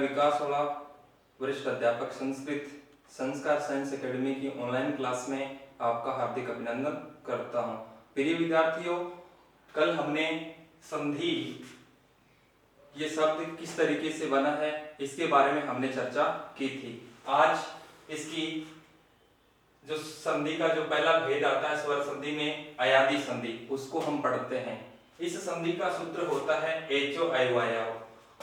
विकास वाला वरिष्ठ अध्यापक संस्कृत संस्कार साइंस एकेडमी की ऑनलाइन क्लास में आपका हार्दिक अभिनंदन करता हूं। प्रिय विद्यार्थियों, कल हमने संधि ये शब्द किस तरीके से बना है इसके बारे में हमने चर्चा की थी। आज इसकी जो संधि का जो पहला भेद आता है स्वर संधि में अयादि संधि, उसको हम पढ़ते हैं। इस संधि का सूत्र होता है एचो अयवायो,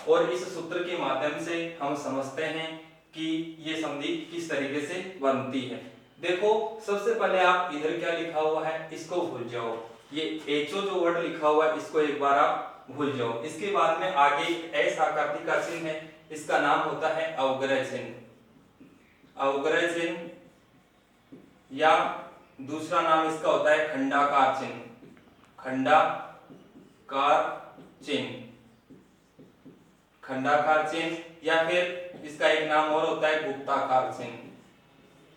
और इस सूत्र के माध्यम से हम समझते हैं कि ये संधि किस तरीके से बनती है। देखो, सबसे पहले आप इधर क्या लिखा हुआ है इसको भूल जाओ। ये एचो जो वर्ड लिखा हुआ है इसको एक बार आप भूल जाओ। इसके बाद में आगे एस आकृति का चिन्ह है, इसका नाम होता है अवग्रह चिन्ह। अवग्रह चिन्ह या दूसरा नाम इसका होता है खंडाकार चिन्ह। खंडाकार चिन्ह, खंडाकार चिन्ह, या फिर इसका एक नाम और होता है गुप्ताकार चिन्ह।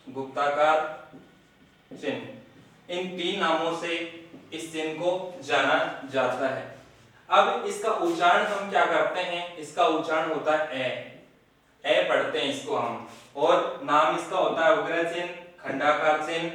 गुप्ताकार चिन्ह, इन तीन नामों से इस चिन्ह को जाना जाता है। अब इसका उच्चारण हम क्या करते हैं, इसका उच्चारण होता है ए पढ़ते हैं इसको हम, और नाम इसका होता है अवग्रह चिन्ह, खंडाकार चिन्ह,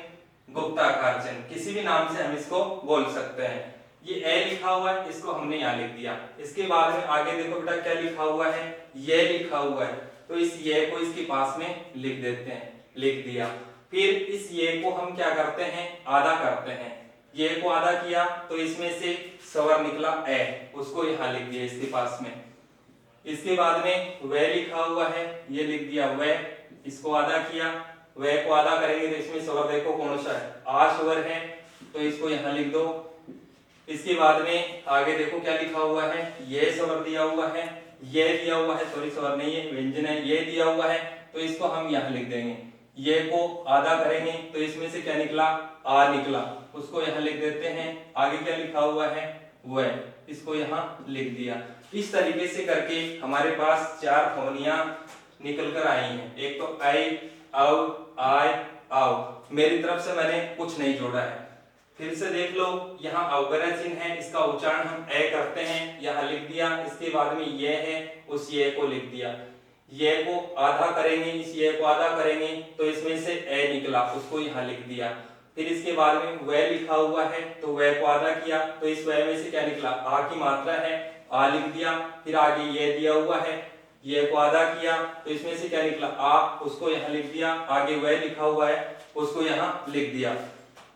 गुप्ताकार चिन्ह। किसी भी नाम से हम इसको बोल सकते हैं। ये ए लिखा हुआ है, इसको हमने यहाँ लिख दिया। इसके बाद में आगे देखो बेटा क्या लिखा हुआ है, ये लिखा हुआ है, तो इस ये को इसके पास में लिख देते हैं, लिख दिया। फिर इस ये को हम क्या करते हैं, आधा करते हैं। ये को आधा किया तो इसमें से स्वर निकला ए, उसको यहाँ लिख दिया इसके पास में। इसके बाद में वे लिखा हुआ है, ये लिख दिया वे, इसको आधा किया। वे को आधा करेंगे तो इसमें स्वर देखो कौन सा है, आ स्वर है, तो इसको यहाँ लिख दो। इसके बाद में आगे देखो क्या लिखा हुआ है, ये स्वर दिया हुआ है, ये दिया हुआ है, सॉरी स्वर नहीं है व्यंजन है, ये दिया हुआ है, तो इसको हम यहाँ लिख देंगे। ये को आधा करेंगे तो इसमें से क्या निकला, आ निकला, उसको यहाँ लिख देते हैं। आगे क्या लिखा हुआ है, वह, इसको यहाँ लिख दिया। इस तरीके से करके हमारे पास चार ध्वनियां निकल कर आई हैं। एक तो आई, औ, आय, आओ। मेरी तरफ से मैंने कुछ नहीं जोड़ा है। फिर से देख लो, यहाँ अवग्रह चिन्ह है, इसका उच्चारण हम ए करते हैं, यहाँ लिख दिया। इसके बाद में ये है, उस ये को लिख दिया। ये को आधा करेंगे, इस ये को आधा करेंगे तो इसमें से ए निकला, उसको यहाँ लिख दिया। फिर इसके बाद में वह लिखा हुआ है, तो वह को आधा किया तो इस वह में से क्या निकला, आ की मात्रा है, आ लिख दिया। फिर आगे ये दिया हुआ है, ये को आधा किया तो इसमें से क्या निकला, आ, उसको यहाँ लिख दिया। आगे वह लिखा हुआ है, उसको यहाँ लिख दिया।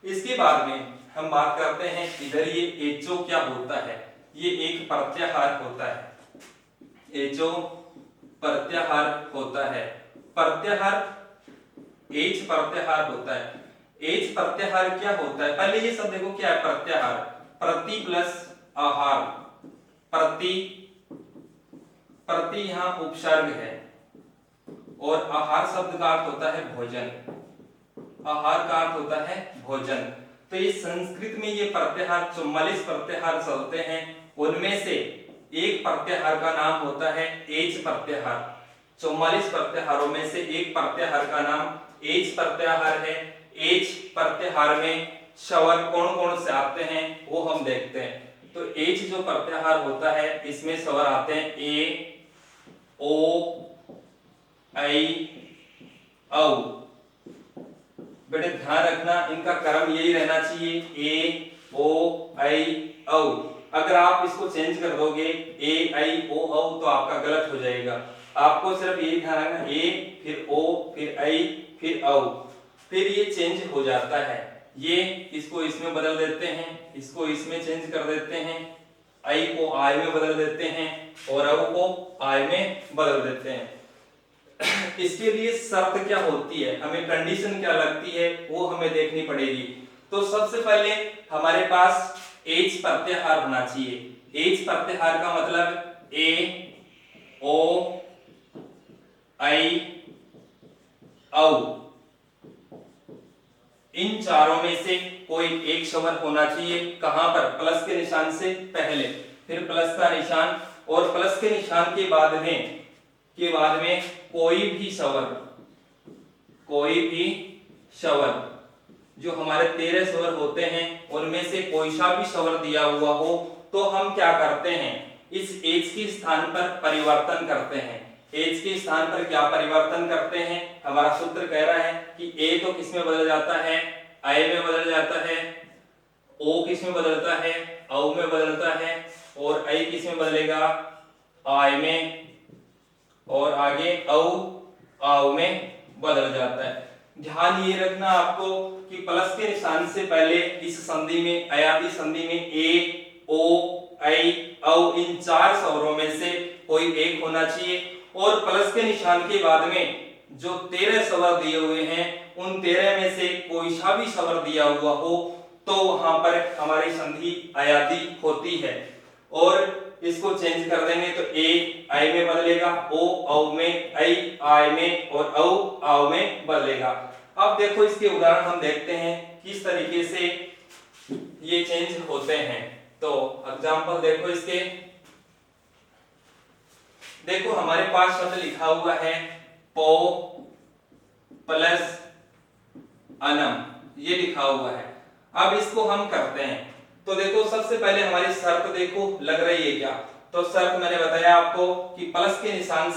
इसके बाद में हम बात करते हैं इधर ये एचो क्या होता है। ये एक प्रत्याहार होता है, एचो प्रत्याहार होता है। प्रत्याहार एच प्रत्याहार होता है। एच प्रत्याहार क्या होता है, पहले ये सब देखो क्या है प्रत्याहार, प्रति प्लस आहार। प्रति, प्रति यहाँ उपसर्ग है, और आहार शब्द का अर्थ होता है भोजन। आहार का अर्थ होता है भोजन। तो ये संस्कृत में ये प्रत्याहार 44 प्रत्याहार चलते हैं, उनमें से एक प्रत्याहार का नाम होता है एच प्रत्याहार। 44 प्रत्याहारों में से एक प्रत्याहार का नाम एच प्रत्याहार है। एच प्रत्याहार में स्वर कौन कौन से आते हैं वो हम देखते हैं। तो एच जो प्रत्याहार होता है इसमें स्वर आते हैं ए, ओ, ऐ, औ। बेटे ध्यान रखना, इनका क्रम यही रहना चाहिए, ए, ओ, ऐ, औ। अगर आप इसको चेंज कर दोगे ए, ऐ, ओ, औ, तो आपका गलत हो जाएगा। आपको सिर्फ यही ध्यान रखना, ए, फिर ओ, फिर ऐ, फिर औ, फिर ये चेंज हो जाता है। ये इसको इसमें बदल देते हैं, इसको इसमें चेंज कर देते हैं, ऐ को आय में बदल देते हैं, और औ को आय में बदल देते हैं। इसके लिए शर्त क्या होती है, हमें कंडीशन क्या लगती है वो हमें देखनी पड़ेगी। तो सबसे पहले हमारे पास एच प्रत्याहार होना चाहिए। एच प्रत्याहार का मतलब ए, ओ, ऐ, औ। इन चारों में से कोई एक स्वर होना चाहिए। कहां पर, प्लस के निशान से पहले, फिर प्लस का निशान, और प्लस के निशान के बाद में कोई भी स्वर जो हमारे 13 स्वर होते हैं उनमें से कोई सा भी स्वर दिया हुआ हो, तो हम क्या करते हैं, इस एच के स्थान पर परिवर्तन करते हैं। एच के स्थान पर क्या परिवर्तन करते हैं? हमारा सूत्र कह रहा है कि ए तो किस में बदल जाता है? आई में बदल जाता है। ओ किस में बदलता है? औ में बदलता है। और आई किस में बदलेगा? आई में। और आगे औ आव में बदल जाता है। ध्यान ये रखना आपको कि प्लस के निशान से पहले इस संधि में, अयाती संधि में ए, ओ, आई, औ इन 4 स्वरों में से कोई एक होना चाहिए। और प्लस के निशान के बाद में जो 13 स्वर दिए हुए हैं उन 13 में से कोई सा भी स्वर दिया हुआ हो तो वहां पर हमारी संधि अयाती होती है। और इसको चेंज कर देंगे तो ए आई में बदलेगा, ओ औ में, आई में और औ आव में बदलेगा। अब देखो इसके उदाहरण हम देखते हैं किस तरीके से ये चेंज होते हैं। तो एग्जांपल देखो इसके। देखो हमारे पास शब्द लिखा हुआ है पो प्लस अनम, ये लिखा हुआ है। अब इसको हम करते हैं तो देखो सबसे पहले हमारी शर्त देखो लग रही है क्या? तो शर्त मैंने बताया आपको कि प्लस के निशान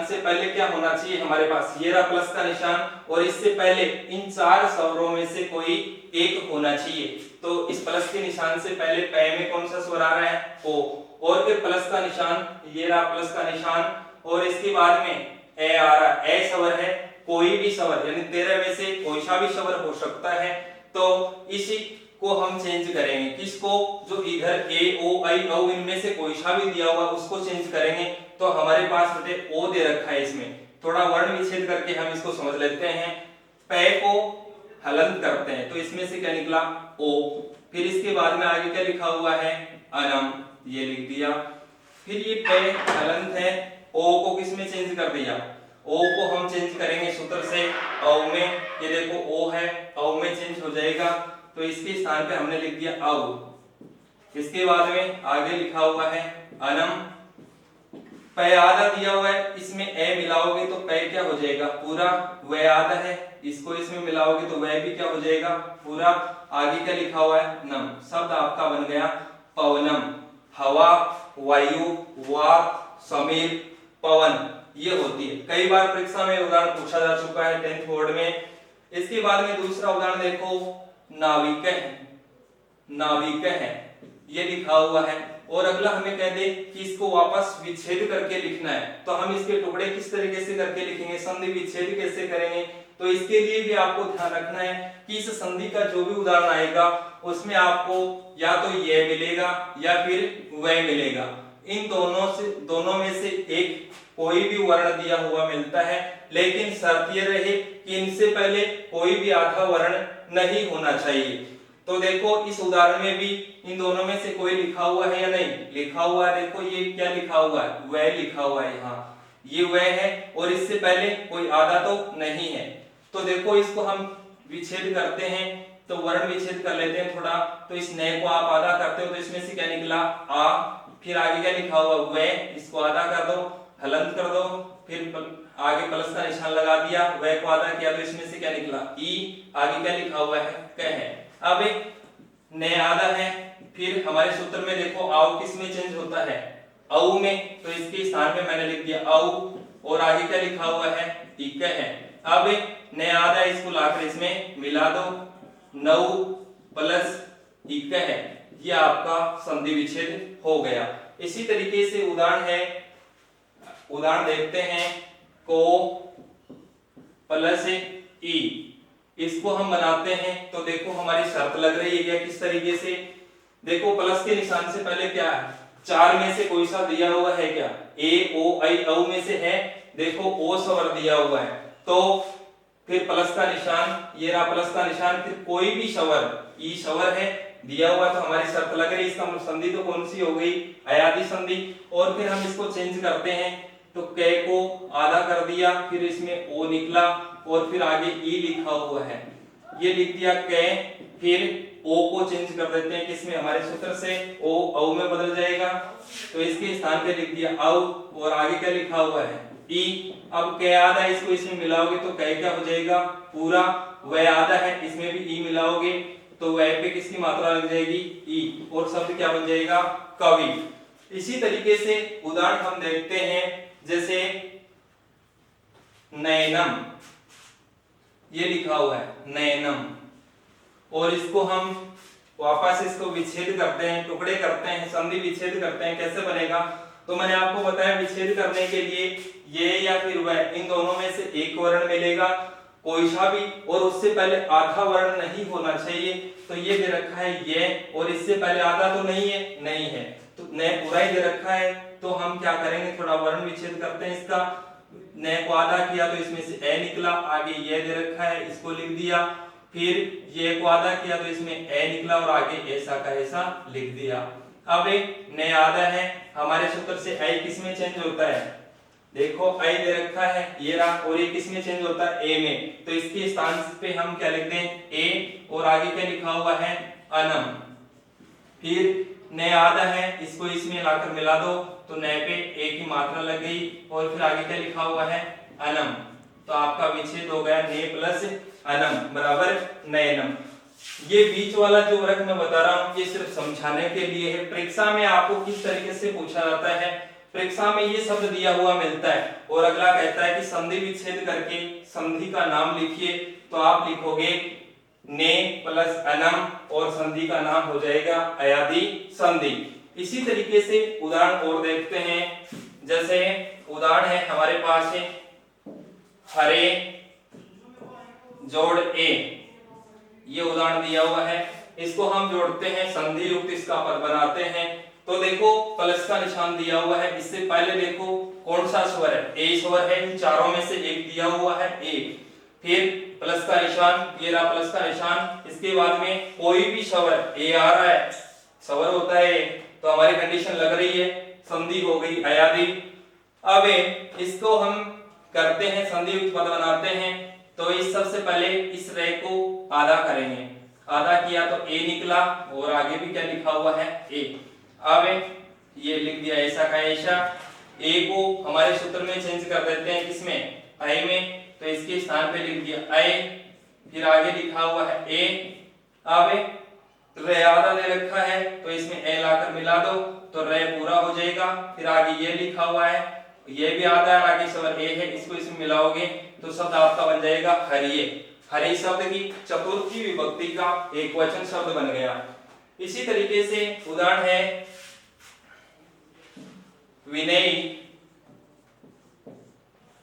से पहले क्या होना चाहिए हमारे पास? ये रहा प्लस का निशान और इससे पहले इन 4 स्वरों में से कोई एक होना चाहिए। तो इस प्लस के निशान से पहले पै में कौन सा स्वर आ रहा है? ओ। और फिर प्लस का निशान, ये रहा प्लस का निशान और इसके बाद में ए आ रहा है। ए स्वर है, कोई भी स्वर यानी 13 में से कोई सा भी स्वर हो सकता है। तो इसी को हम चेंज करेंगे। किसको? जो इधर ए, ओ, आई, औ इनमें से कोई सा भी दिया हुआ उसको चेंज करेंगे। तो हमारे पास बेटे ओ दे रखा है, इसमें थोड़ा वर्ण विच्छेद करके हम इसको समझ लेते हैं। पै को हलंत करते हैं तो इसमें से क्या निकला? ओ। फिर इसके बाद में आगे क्या लिखा हुआ है? अनम, ये लिख दिया। फिर ये पै हलंत है, ओ को किस में चेंज कर दिया? ओ को हम चेंज करेंगे सूत्र से औ में। ये देखो ओ है, औ में चेंज हो जाएगा तो इसके स्थान पे हमने लिख दिया औ। इसके बाद में आगे लिखा हुआ है अनम। पै आधा दिया हुआ है, इसमें ए मिलाओगे तो पै क्या हो जाएगा? पूरा। वह आधा है, इसको इसमें मिलाओगे तो वह भी क्या हो जाएगा? पूरा। आगे क्या लिखा हुआ है? नम। शब्द आपका बन गया पवनम। हवा, वायु, वात, समीर, पवन, ये होती है। कई बार परीक्षा में उदाहरण पूछा जा चुका है 10th बोर्ड में। इसके बाद में दूसरा उदाहरण देखो, नाविक है, ये लिखा हुआ है। और अगला हमें कह दे कि इसको वापस विच्छेद करके लिखना है तो हम इसके टुकड़े किस तरीके से करके लिखेंगे? संधि विच्छेद कैसे करेंगे? तो इसके लिए भी आपको ध्यान रखना है कि इस संधि का जो भी उदाहरण आएगा उसमें आपको या तो ये मिलेगा या फिर वह मिलेगा। इन दोनों में से एक कोई भी वर्ण दिया हुआ मिलता है, लेकिन शर्त ये रहे कि इनसे पहले कोई भी आधा वर्ण नहीं होना चाहिए। तो देखो इस उदाहरण में भी इन दोनों में से कोई लिखा हुआ है या नहीं? लिखा हुआ है। देखो ये क्या लिखा हुआ है? वह लिखा हुआ है यहाँ, ये वह है और इससे पहले कोई आधा तो नहीं है। तो देखो इसको हम विच्छेद करते हैं तो वर्ण विच्छेद कर लेते हैं थोड़ा। तो इस नए को आप आधा करते हो तो इसमें से क्या निकला? आ। फिर आगे क्या लिखा हुआ? वह, इसको आधा कर दो, हलंत कर दो, फिर आगे प्लस का निशान लगा दिया, वह को आधा किया तो इसमें से क्या निकला? ई। आगे क्या लिखा हुआ है? कह। अब नए आधा है, फिर हमारे सूत्र में देखो आउ किस में चेंज होता है? औ में। तो इसके स्थान पे मैंने लिख दिया औ और आगे क्या लिखा हुआ है? इक है। अब नया आधा इसको लाकर इसमें मिला दो, 9 प्लस इक है, ये आपका संधि विच्छेद हो गया। इसी तरीके से उदाहरण देखते हैं को प्लस ई, इसको हम बनाते हैं तो देखो हमारी शर्त लग रही है क्या किस तरीके से? देखो प्लस के निशान से पहले क्या है? 4 में से कोई सा दिया हुआ है क्या? ए, ओ, आई, औ में से है। देखो ओ स्वर दिया हुआ है तो फिर प्लस का निशान, ये रहा प्लस का निशान, फिर कोई भी स्वर, ई स्वर है दिया हुआ तो हमारी शर्त लग रही है। इसका संधि तो कौन सी हो गई? अयाती संधि। और फिर हम इसको चेंज करते हैं तो क को आधा कर दिया, फिर इसमें ओ निकला और फिर आगे ई लिखा हुआ है, ये लिख दिया क। फिर ओ को चेंज कर देते हैं किसमें? हमारे सूत्र से ओ औ में बदल जाएगा तो इसके स्थान पे लिख दिया औ और आगे क्या लिखा हुआ है? ई। अब क आधा है, इसको इसमें मिलाओगे तो क क्या हो जाएगा? पूरा। वह आधा है, इसमें भी ई मिलाओगे तो वह पे किसकी मात्रा लग जाएगी? ई। और शब्द क्या बन जाएगा? कवि। इसी तरीके से उदाहरण हम देखते हैं, जैसे नयनम, ये लिखा हुआ है नयनम, और इसको हम वापस इसको विच्छेद करते हैं, टुकड़े करते हैं, संधि विच्छेद करते हैं, कैसे बनेगा? तो मैंने आपको बताया विच्छेद करने के लिए ये या फिर वह, इन दोनों में से एक वर्ण मिलेगा, कोई सा भी, और उससे पहले आधा वर्ण नहीं होना चाहिए। तो ये दे रखा है ये, और इससे पहले आधा तो नहीं है, नहीं है, तो न पूरा ही दे रखा है। तो हम क्या करेंगे, थोड़ा वर्ण विच्छेद करते हैं इसका, न को आधा किया तो इसमें से ए निकला, आगे ये दे रखा है इसको लिख दिया, फिर ये को आधा किया तो इसमें ए निकला और आगे ऐसा का ऐसा लिख दिया। अब न आधा है, हमारे सूत्र से आई किस में चेंज होता है, देखो आई दे रखा है ये रहा, और ये किस में चेंज होता है, ए में, तो इसके स्थान पे हम क्या लिख दें, ए, और आगे क्या लिखा हुआ है, अनम। फिर न आधा है, इसको इसमें लाकर मिला दो तो न पे ए की मात्रा लग गई, और फिर आगे क्या लिखा हुआ है, अनम। तो आपका विच्छेद हो गया ने प्लस अनम बराबर नयनम। ये बीच वाला जो वर्ग मैं बता रहा हूँ ये सिर्फ समझाने के लिए है। परीक्षा में आपको किस तरीके से पूछा जाता है, परीक्षा में ये शब्द दिया हुआ मिलता है, और अगला कहता है कि संधि विच्छेद करके संधि का नाम लिखिए, तो आप लिखोगे ने प्लस अनम, और संधि का नाम हो जाएगा अयादि संधि। इसी तरीके से उदाहरण और देखते हैं, जैसे उदाहरण है हमारे पास है हरे जोड़ ए, ये उदाहरण दिया हुआ है, इसको हम जोड़ते हैं, संधि युक्त इसका पद बनाते हैं। तो देखो प्लस का निशान दिया हुआ है, इससे पहले देखो कौन सा स्वर है, ए स्वर है, इन चारों में से एक दिया हुआ है ए, फिर प्लस का निशान, ये रहा प्लस का निशान, इसके बाद में कोई भी स्वर ए आ रहा है, स्वर होता है, तो हमारी कंडीशन लग रही है, संधि हो गई अयादि। अब इसको हम करते हैं, संधि युक्त पद बनाते हैं, तो इस सबसे पहले इस रे को आधा करेंगे, आधा किया तो ए निकला, और आगे भी क्या लिखा हुआ है ए। अब ये लिख दिया ऐसा का ऐसा, ए को हमारे सूत्र में चेंज कर देते हैं, किसमें, आई में, तो इसके स्थान पे लिख दिया आई, फिर आगे लिखा हुआ है ए। अब रे आधा दे रखा है, तो इसमें ए लाकर मिला दो तो रे पूरा हो जाएगा, फिर आगे ये लिखा हुआ है, ये भी आधा है, आगे स्वर ए है, इसको इसमें मिलाओगे तो शब्द आपका बन जाएगा हरिये। हरि शब्द की चतुर्थी विभक्ति का एक वचन शब्द बन गया। इसी तरीके से उदाहरण है विनय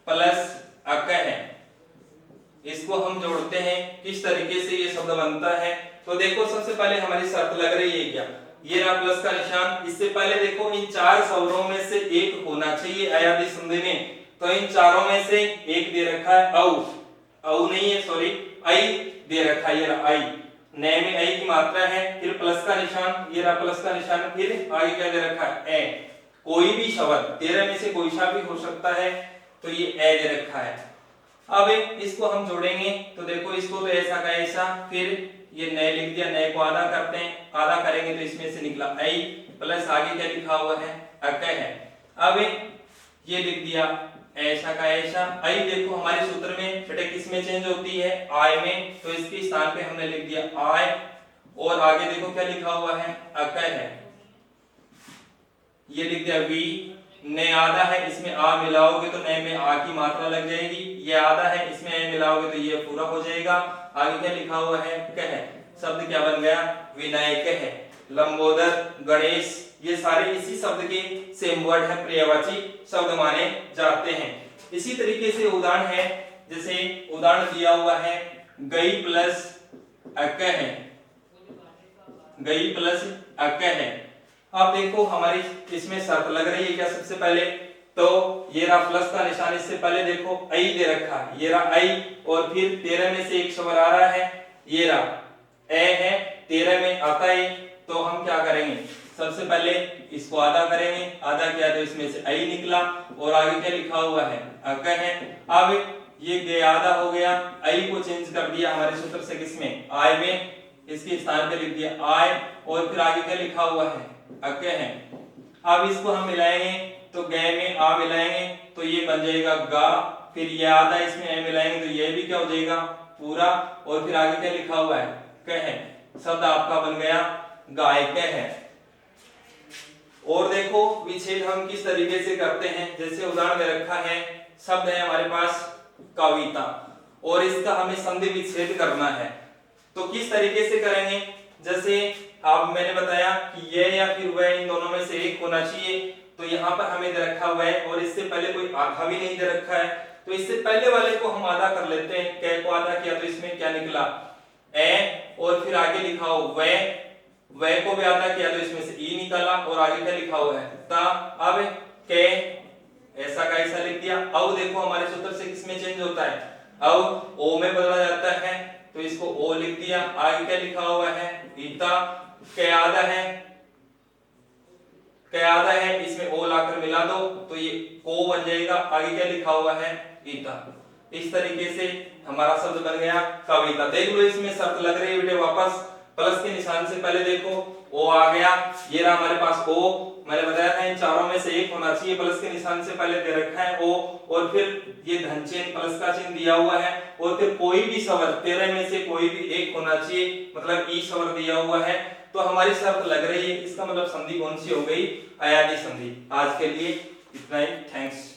प्लस अक है, इसको हम जोड़ते हैं, किस तरीके से ये शब्द बनता है। तो देखो सबसे पहले हमारी शर्त लग रही है क्या, ये रहा प्लस का निशान, इससे पहले देखो इन चार स्वरों में से एक होना चाहिए अयादि संधि में, तो इन चारों में से एक दे रखा है औ नहीं है, सॉरी आई दे रखा है, ये रहा आई, नए में आई की मात्रा है, फिर प्लस का निशान, ये रहा प्लस का निशान, फिर आगे क्या दे रखा है ए, कोई भी शब्द 13 में से कोई सा भी हो सकता है, तो ये ए दे रखा है। अब इसको हम जोड़ेंगे, तो देखो इसको तो ऐसा का ऐसा, फिर ये नए लिख दिया, नए को आधा करते हैं, आधा करेंगे तो इसमें से निकला आई, प्लस आगे क्या लिखा हुआ है अक है। अब ये लिख दिया ऐसा का ऐसा, आई देखो हमारे सूत्र में बेटे किस में चेंज होती है, आय में, तो इसके स्थान पे हमने लिख दिया आय, और आगे देखो क्या लिखा हुआ है अक है, ये लिख दिया वी, ने आधा है, इसमें आ मिलाओगे तो ने में आ की मात्रा लग जाएगी, ये आधा है, इसमें ए मिलाओगे तो ये पूरा हो जाएगा, आगे क्या लिखा हुआ है कह, शब्द क्या बन गया विनायक है। लंबोदर, गणेश, ये सारे इसी शब्द के सेम वर्ड है, पर्यायवाची शब्द माने जाते हैं। इसी तरीके से उदाहरण है, जैसे उदाहरण दिया हुआ है गई प्लस अक है, गई प्लस अक है। अब देखो हमारी इसमें शर्त लग रही है क्या, सबसे पहले तो ये रहा प्लस का निशान, इससे पहले देखो आई दे रखा, ये रहा आई, और फिर 13 में से एक स्वर आ रहा है, ये रहा ए है, 13 में आता है, तो हम क्या करेंगे, सबसे पहले इसको आधा करेंगे, आधा किया तो इसमें से आई निकला, और आगे क्या लिखा हुआ है अक है। अब ये गे आधा हो गया, आई को चेंज कर दिया हमारे सूत्र से किसमें आय में, इसके स्थान पे लिख दिया आय, और फिर आगे क्या लिखा हुआ है अक है। अब इसको हम मिलाएंगे तो गे में आ मिलाएंगे तो ये बन जाएगा गा, फिर ये आधा इसमें ए मिलाएंगे तो ये भी क्या हो जाएगा पूरा, और फिर आगे क्या लिखा हुआ है कह, शब्द आपका बन गया गायक है। और देखो विच्छेद हम किस तरीके से करते हैं, जैसे उदाहरण में रखा है, शब्द है हमारे पास कविता और इसका हमें संधि विच्छेद करना है। तो किस तरीके से करेंगे, जैसे अब मैंने बताया कि ये या फिर वह इन दोनों में से एक होना चाहिए। तो यहाँ पर हमें दे रखा हुआ है और इससे पहले कोई आधा भी नहीं दे रखा है, तो इससे पहले वाले को हम आधा कर लेते हैं। कै को आधा किया तो इसमें क्या निकला, ए, और फिर आगे लिखा हो वह को भी आधा किया तो इसमें से ई निकला और आगे क्या लिखा हुआ है ता। अब के ऐसा का ऐसा लिख दिया। अब देखो हमारे सूत्र से किसमें चेंज होता है, अब ओ में बदला जाता है, तो इसको ओ लिख दिया। आगे क्या लिखा हुआ है ईता, के आधा है, क्या आधा है, इसमें ओ लाकर मिला दो तो ये को बन जाएगा। आगे क्या लिखा हुआ है ईता। इस तरीके से हमारा शब्द बन गया कविता। देख लो इसमें शर्त लग रही है बेटे, वापस प्लस के निशान से पहले देखो ओ आ गया, ये रहा हमारे पास ओ, मैंने बताया था इन चारों में से एक होना चाहिए, प्लस के निशान से पहले दे रखा है ओ, और फिर ये धन चिन्ह प्लस का चिन्ह दिया हुआ है, और फिर कोई भी स्वर 13 में से कोई भी एक होना चाहिए, मतलब ई स्वर दिया हुआ है। तो हमारी शर्त लग रही है, इसका मतलब संधि कौन सी हो गई, अयादी संधि। आज के लिए इतना ही, थैंक्स।